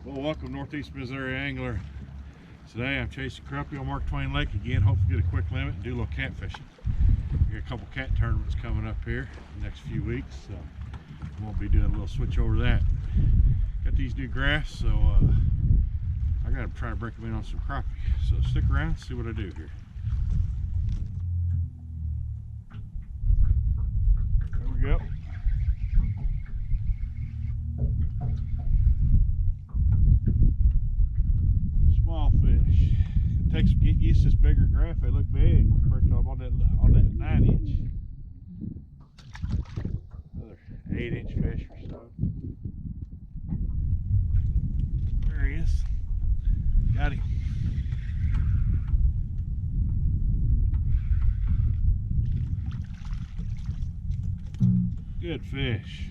Well, welcome Northeast Missouri angler. Today I'm chasing crappie on Mark Twain Lake again. Hopefully get a quick limit and do a little catfishing. We got a couple cat tournaments coming up here in the next few weeks, so we'll be doing a little switch over that. Got these new graphs, so I gotta try to break them in on some crappie. So stick around and see what I do here. There we go. Small fish. It takes get used to this bigger graph. They look big. First time on that 9-inch. Another 8-inch fish or so. There he is. Got him. Good fish.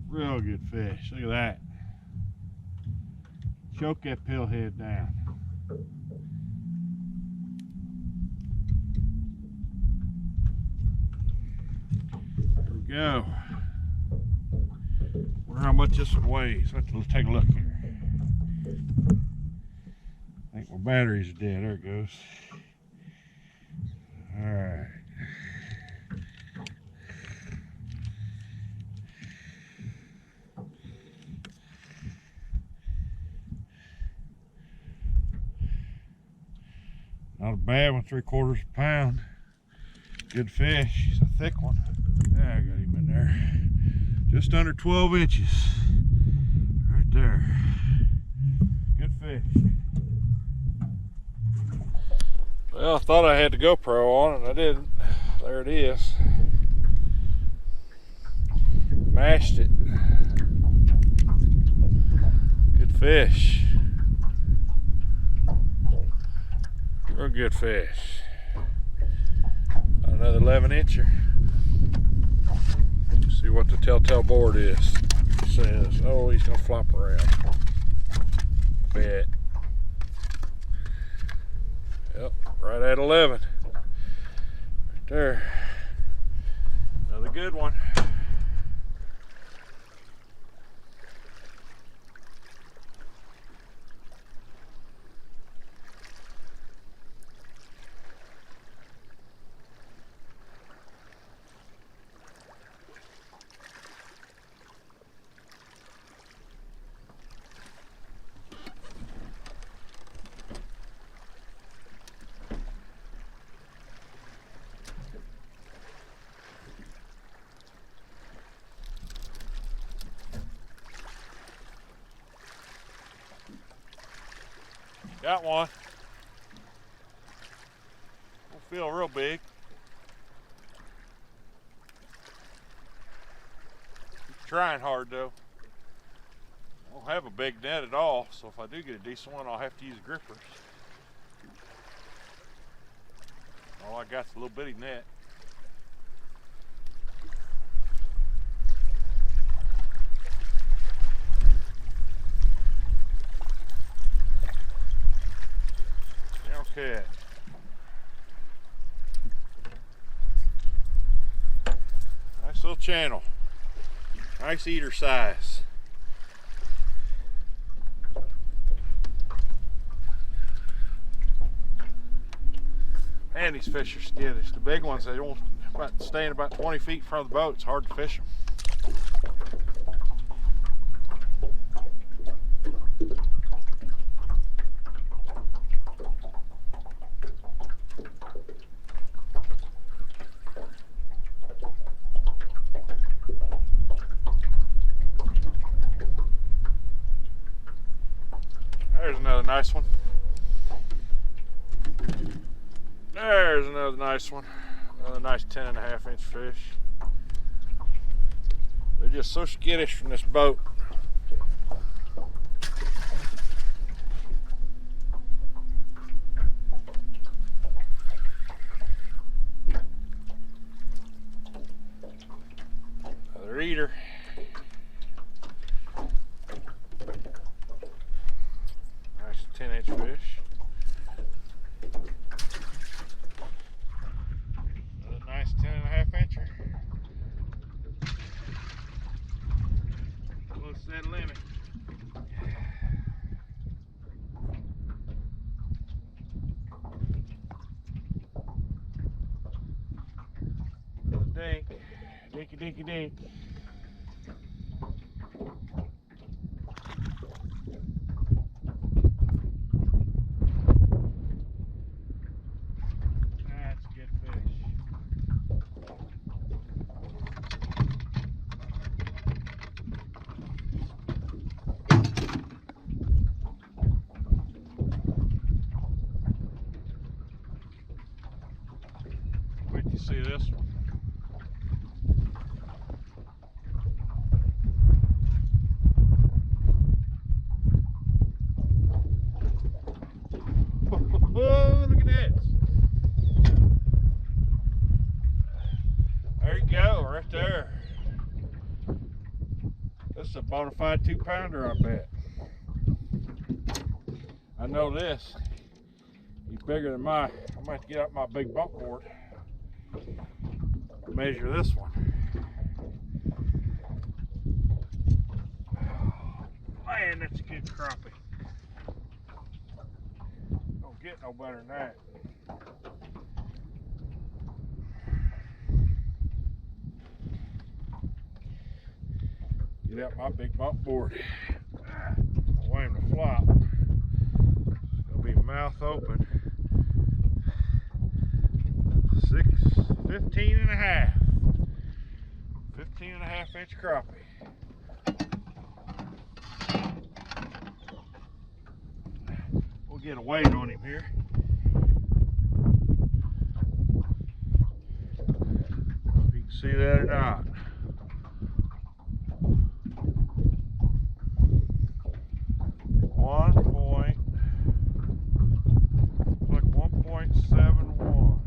Real good fish. Look at that. Choke that pill head down. There we go. Wonder how much this one weighs. Let's take a look here. I think my battery's dead. There it goes. Alright. Not a bad one, 3/4 pound. Good fish. He's a thick one. Yeah, I got him in there. Just under 12 inches. Right there. Good fish. Well, I thought I had the GoPro on and I didn't. There it is. Mashed it. Good fish. Real good fish. Another 11-incher. See what the telltale board is. It says, oh, he's gonna flop around. Bet. Yep, right at 11. Right there. Another good one. Got one. Don't feel real big. Trying hard though. I don't have a big net at all, so if I do get a decent one, I'll have to use grippers. All I got's a little bitty net. Cat. Nice little channel. Nice eater size. Man, these fish are skittish. The big ones, they don't staying about 20 feet from the boat. It's hard to fish them. There's another nice one. There's another nice one. Another nice 10.5-inch fish. They're just so skittish from this boat. Another eater. Nice 10-inch fish. Another nice 10.5-incher. Dinky dinky dink. That's a good fish. Wait till you see this one. Oh, look at this. There you go, right there. This is a bona fide 2-pounder, I bet. I know this. He's bigger than my. I might have to get out my big bump board. Measure this one. Man, that's a good crappie. Don't get no better than that. Get out my big bump board. I want him to flop. It's gonna be mouth open. 15 and a half. 15 and a half inch crappie. We'll get a weight on him here. I don't know if you can see that or not. Like 1.71.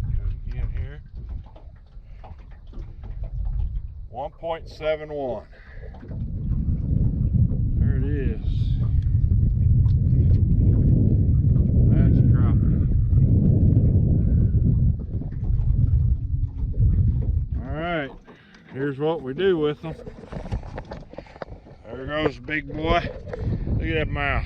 Do it again here. 1.71. There it is. That's crappie. All right, here's what we do with them. There goes the big boy. Look at that mouth.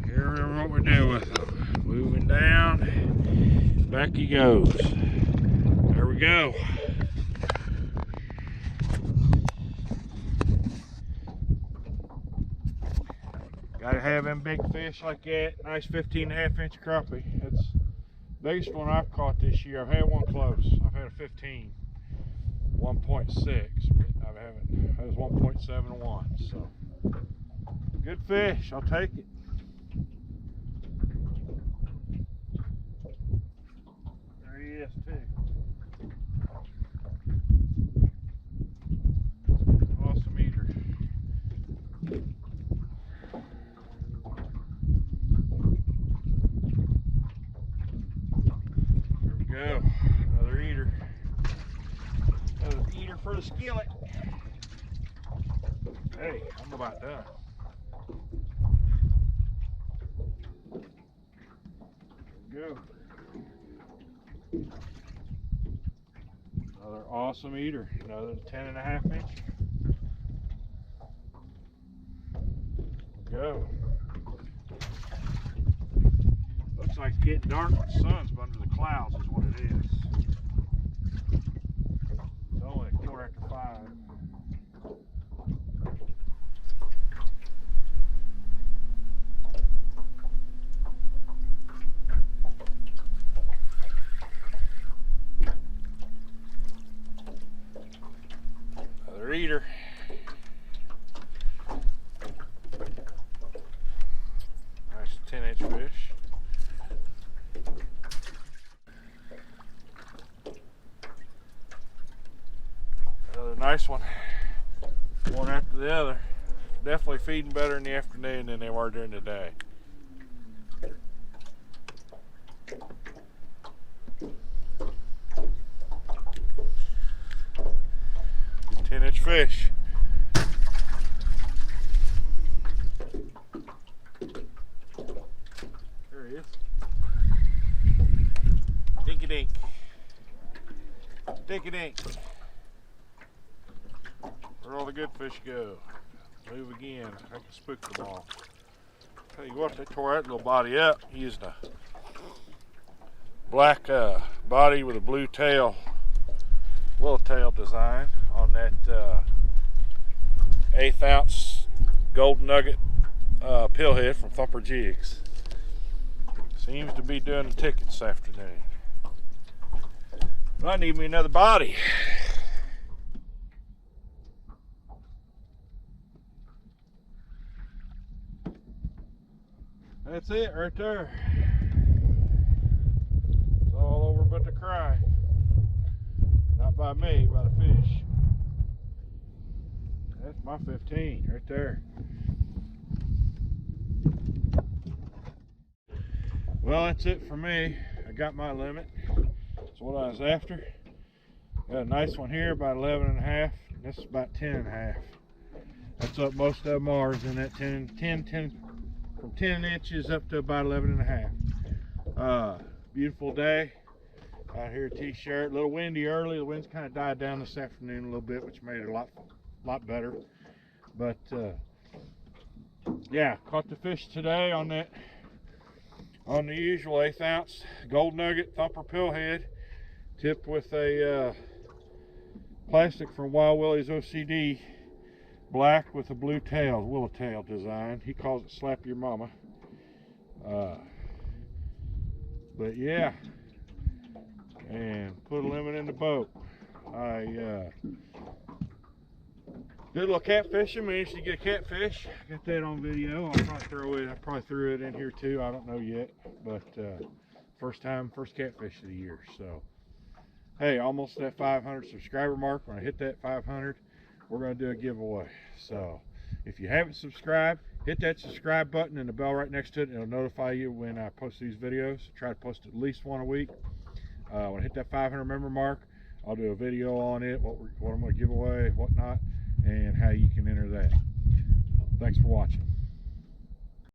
Here's what we do with them. Moving down, back he goes. There we go. Gotta have them big fish like that. Nice 15.5 inch crappie. That's the biggest one I've caught this year. I've had one close. I've had a 15. 1.6, but I haven't. That was 1.71. So good fish. I'll take it. There he is too. Awesome eater. There we go. Another eater. Another eater for the skillet. Hey, I'm about done. There we go. Another awesome eater. Another 10.5 inch. There we go. Looks like it's getting dark, but the sun's under the clouds is what it is. It's only 5:15. Another eater. Nice 10-inch fish. Another nice one. One after the other. Definitely feeding better in the afternoon than they were during the day. 10-inch fish. There he is. Dinky dink. Dinky dink. Where'd all the good fish go? Move again. I can spook them all. Tell you what, they tore that little body up using a black body with a blue tail, little tail design on that 1/8 ounce golden nugget pill head from Thumper Jigs. Seems to be doing the ticket this afternoon. But I need me another body. That's it right there. It's all over but the cry. Not by me, by the fish. That's my 15 right there. Well, that's it for me. I got my limit. That's what I was after. Got a nice one here, about 11.5. This is about 10.5. That's what most of them are, is in that 10, from 10 inches up to about 11.5. Beautiful day out here at T-shirt. A little windy early. The wind's kind of died down this afternoon a little bit, which made it a lot better. But yeah, caught the fish today on the usual 1/8 ounce gold nugget Thumper pillhead, tipped with a plastic from Wild Willey's OCD, black with a blue tail, willow tail design. He calls it slap your mama. But yeah, and put a limit in the boat. I did a little catfishing, managed to get a catfish. Got that on video. I'll probably throw it. I probably threw it in here too. I don't know yet, but first catfish of the year. So hey, almost that 500 subscriber mark. When I hit that 500, we're going to do a giveaway. So if you haven't subscribed, hit that subscribe button and the bell right next to it, and it'll notify you when I post these videos. Try to post at least one a week. When I hit that 500 member mark, I'll do a video on it, what I'm going to give away, whatnot, and how you can enter that. Thanks for watching.